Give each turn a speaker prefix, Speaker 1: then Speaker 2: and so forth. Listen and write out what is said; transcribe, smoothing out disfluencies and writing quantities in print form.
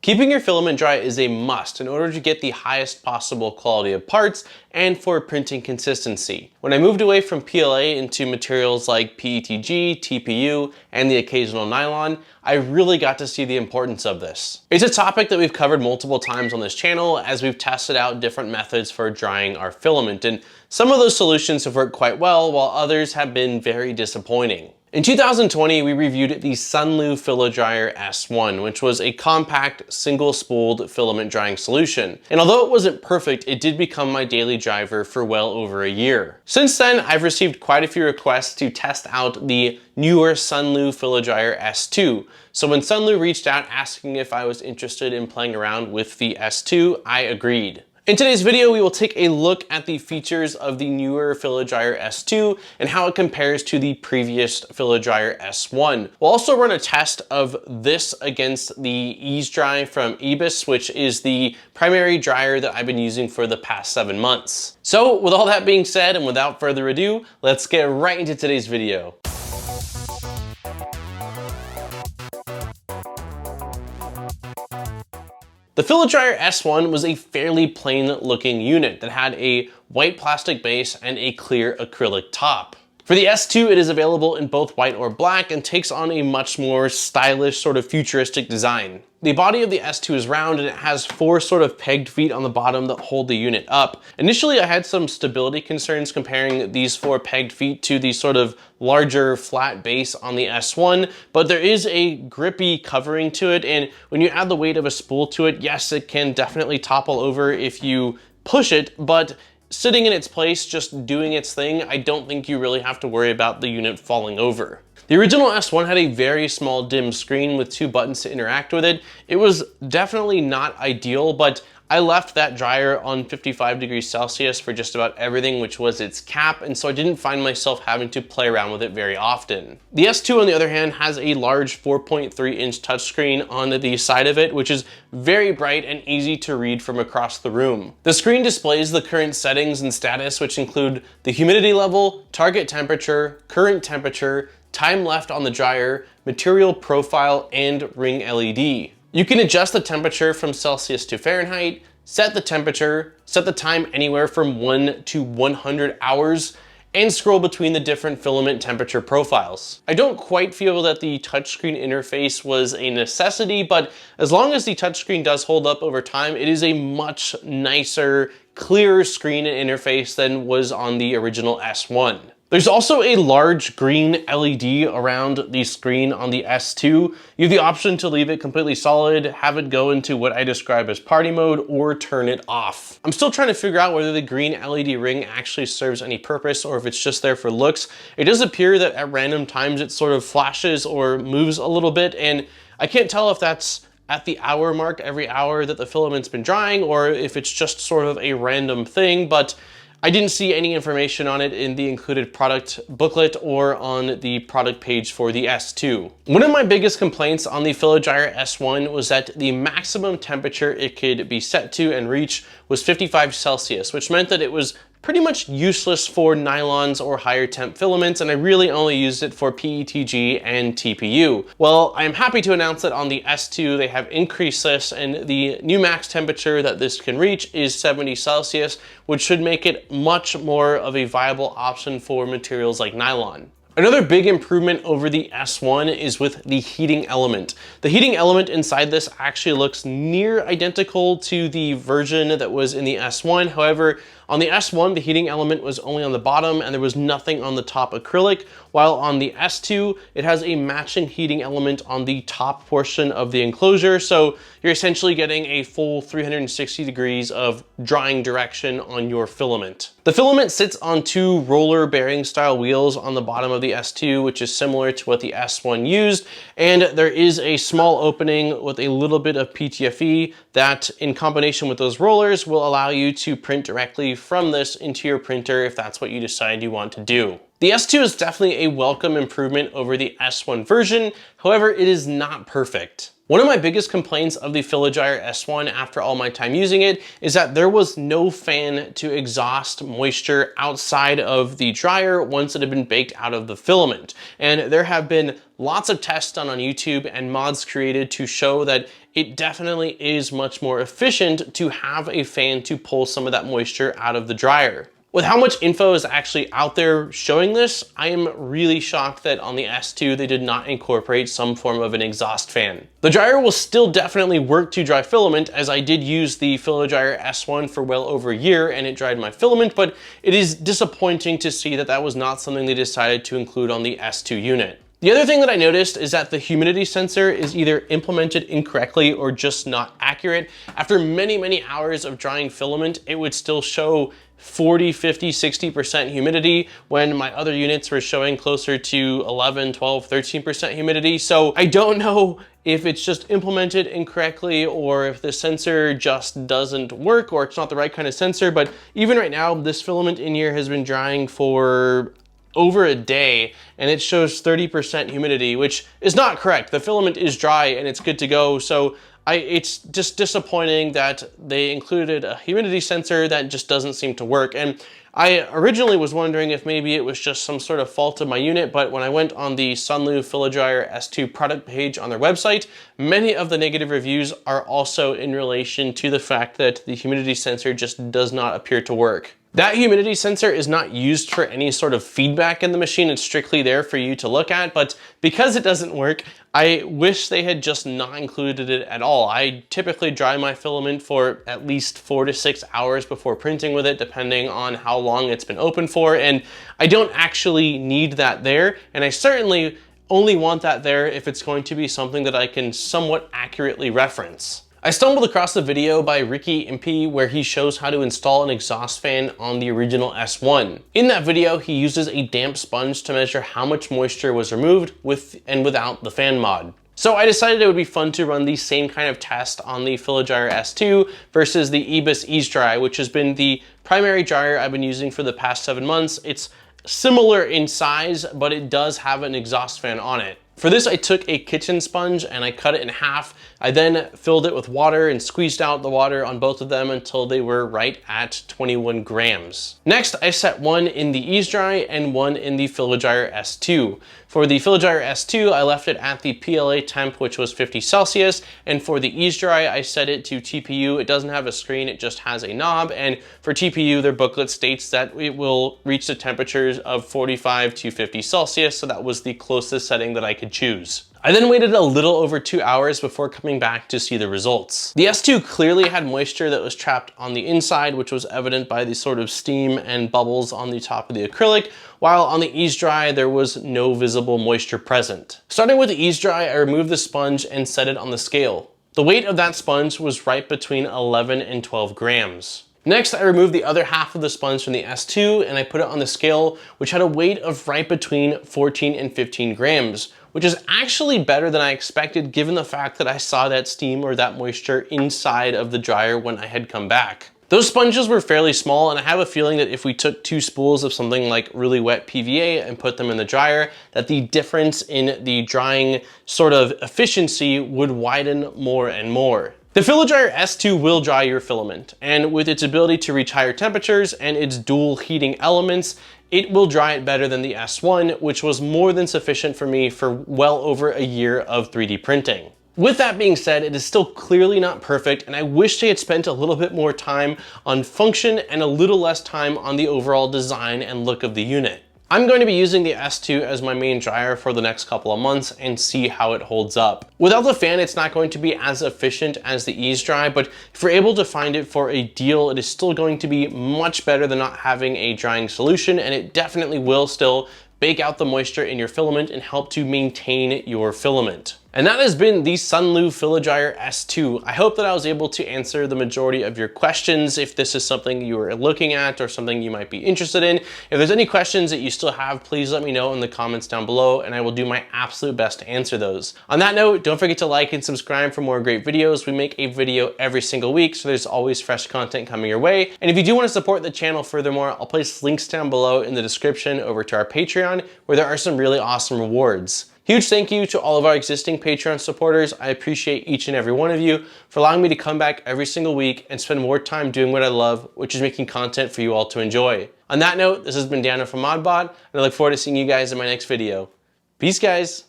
Speaker 1: Keeping your filament dry is a must in order to get the highest possible quality of parts and for printing consistency. When I moved away from PLA into materials like PETG, TPU, and the occasional nylon, I really got to see the importance of this. It's a topic that we've covered multiple times on this channel as we've tested out different methods for drying our filament, and some of those solutions have worked quite well while others have been very disappointing. In 2020, we reviewed the SUNLU Filadryer S1, which was a compact, single-spooled filament drying solution. And although it wasn't perfect, it did become my daily driver for well over a year. Since then, I've received quite a few requests to test out the newer SUNLU Filadryer S2. So when SUNLU reached out asking if I was interested in playing around with the S2, I agreed. In today's video, we will take a look at the features of the newer Filadryer S2 and how it compares to the previous Filadryer S1. We'll also run a test of this against the EasDry from Eibos, which is the primary dryer that I've been using for the past 7 months. So with all that being said, and without further ado, let's get right into today's video. The Filadryer S1 was a fairly plain looking unit that had a white plastic base and a clear acrylic top. For the S2, it is available in both white or black and takes on a much more stylish, sort of futuristic design. The body of the S2 is round and it has 4 sort of pegged feet on the bottom that hold the unit up. Initially, I had some stability concerns comparing these 4 pegged feet to the sort of larger flat base on the S1, but there is a grippy covering to it, and when you add the weight of a spool to it, yes, it can definitely topple over if you push it, but sitting in its place, just doing its thing, I don't think you really have to worry about the unit falling over. The original S1 had a very small dim screen with 2 buttons to interact with it. It was definitely not ideal, but I left that dryer on 55 degrees Celsius for just about everything, which was its cap, and so I didn't find myself having to play around with it very often. The S2, on the other hand, has a large 4.3-inch touchscreen on the side of it, which is very bright and easy to read from across the room. The screen displays the current settings and status, which include the humidity level, target temperature, current temperature, time left on the dryer, material profile, and ring LED. You can adjust the temperature from Celsius to Fahrenheit, set the temperature, set the time anywhere from 1 to 100 hours, and scroll between the different filament temperature profiles. I don't quite feel that the touchscreen interface was a necessity, but as long as the touchscreen does hold up over time, it is a much nicer, clearer screen and interface than was on the original S1. There's also a large green LED around the screen on the S2. You have the option to leave it completely solid, have it go into what I describe as party mode, or turn it off. I'm still trying to figure out whether the green LED ring actually serves any purpose or if it's just there for looks. It does appear that at random times it sort of flashes or moves a little bit, and I can't tell if that's at the hour mark every hour that the filament's been drying or if it's just sort of a random thing, but I didn't see any information on it in the included product booklet or on the product page for the S2. One of my biggest complaints on the Filadryer S1 was that the maximum temperature it could be set to and reach was 55 Celsius, which meant that it was pretty much useless for nylons or higher temp filaments, and I really only used it for PETG and TPU. Well, I'm happy to announce that on the S2 they have increased this, and the new max temperature that this can reach is 70 Celsius, which should make it much more of a viable option for materials like nylon. Another big improvement over the S1 is with the heating element. The heating element inside this actually looks near identical to the version that was in the S1. However, on the S1, the heating element was only on the bottom and there was nothing on the top acrylic, while on the S2, it has a matching heating element on the top portion of the enclosure. So you're essentially getting a full 360 degrees of drying direction on your filament. The filament sits on 2 roller bearing style wheels on the bottom of the S2, which is similar to what the S1 used. And there is a small opening with a little bit of PTFE that, in combination with those rollers, will allow you to print directly from this into your printer if that's what you decide you want to do. The S2 is definitely a welcome improvement over the S1 version, however, it is not perfect. One of my biggest complaints of the Filadryer S1 after all my time using it is that there was no fan to exhaust moisture outside of the dryer once it had been baked out of the filament. And there have been lots of tests done on YouTube and mods created to show that it definitely is much more efficient to have a fan to pull some of that moisture out of the dryer. With how much info is actually out there showing this, I am really shocked that on the S2 they did not incorporate some form of an exhaust fan. The dryer will still definitely work to dry filament, as I did use the Filadryer S1 for well over a year and it dried my filament, but it is disappointing to see that that was not something they decided to include on the S2 unit. The other thing that I noticed is that the humidity sensor is either implemented incorrectly or just not accurate. After many, many hours of drying filament, it would still show 40, 50, 60% humidity when my other units were showing closer to 11, 12, 13% humidity. So I don't know if it's just implemented incorrectly or if the sensor just doesn't work or it's not the right kind of sensor. But even right now, this filament in here has been drying for over a day and it shows 30% humidity, which is not correct. The filament is dry and it's good to go. So it's just disappointing that they included a humidity sensor that just doesn't seem to work. And I originally was wondering if maybe it was just some sort of fault of my unit, but when I went on the SUNLU Filadryer S2 product page on their website, many of the negative reviews are also in relation to the fact that the humidity sensor just does not appear to work. That humidity sensor is not used for any sort of feedback in the machine. It's strictly there for you to look at, but because it doesn't work, I wish they had just not included it at all. I typically dry my filament for at least 4 to 6 hours before printing with it, depending on how long it's been open for, and I don't actually need that there, and I certainly only want that there if it's going to be something that I can somewhat accurately reference. I stumbled across a video by Impey where he shows how to install an exhaust fan on the original S1. In that video, he uses a damp sponge to measure how much moisture was removed with and without the fan mod. So I decided it would be fun to run the same kind of test on the Filadryer S2 versus the Eibos EasDry, which has been the primary dryer I've been using for the past 7 months. It's similar in size, but it does have an exhaust fan on it. For this, I took a kitchen sponge and I cut it in half. I then filled it with water and squeezed out the water on both of them until they were right at 21 grams. Next, I set one in the EasDry and one in the Filadryer S2. For the Filadryer S2, I left it at the PLA temp, which was 50 Celsius, and for the EasDry, I set it to TPU. It doesn't have a screen, it just has a knob, and for TPU, their booklet states that it will reach the temperatures of 45 to 50 Celsius, so that was the closest setting that I could choose. I then waited a little over 2 hours before coming back to see the results. The S2 clearly had moisture that was trapped on the inside, which was evident by the sort of steam and bubbles on the top of the acrylic, while on the EasDry there was no visible moisture present. Starting with the EasDry, I removed the sponge and set it on the scale. The weight of that sponge was right between 11 and 12 grams. Next, I removed the other half of the sponge from the S2 and I put it on the scale, which had a weight of right between 14 and 15 grams, which is actually better than I expected given the fact that I saw that steam or that moisture inside of the dryer when I had come back. Those sponges were fairly small, and I have a feeling that if we took 2 spools of something like really wet PVA and put them in the dryer, that the difference in the drying sort of efficiency would widen more and more. The Filadryer S2 will dry your filament, and with its ability to reach higher temperatures and its dual heating elements, it will dry it better than the S1, which was more than sufficient for me for well over a year of 3D printing. With that being said, it is still clearly not perfect, and I wish they had spent a little bit more time on function and a little less time on the overall design and look of the unit. I'm going to be using the S2 as my main dryer for the next couple of months and see how it holds up. Without the fan, it's not going to be as efficient as the EasDry, but if you're able to find it for a deal, it is still going to be much better than not having a drying solution, and it definitely will still bake out the moisture in your filament and help to maintain your filament. And that has been the SUNLU Filadryer S2. I hope that I was able to answer the majority of your questions. If this is something you are looking at or something you might be interested in, if there's any questions that you still have, please let me know in the comments down below and I will do my absolute best to answer those. On that note, don't forget to like and subscribe for more great videos. We make a video every single week, so there's always fresh content coming your way. And if you do want to support the channel furthermore, I'll place links down below in the description over to our Patreon, where there are some really awesome rewards. Huge thank you to all of our existing Patreon supporters. I appreciate each and every one of you for allowing me to come back every single week and spend more time doing what I love, which is making content for you all to enjoy. On that note, this has been Daniel from ModBot, and I look forward to seeing you guys in my next video. Peace, guys.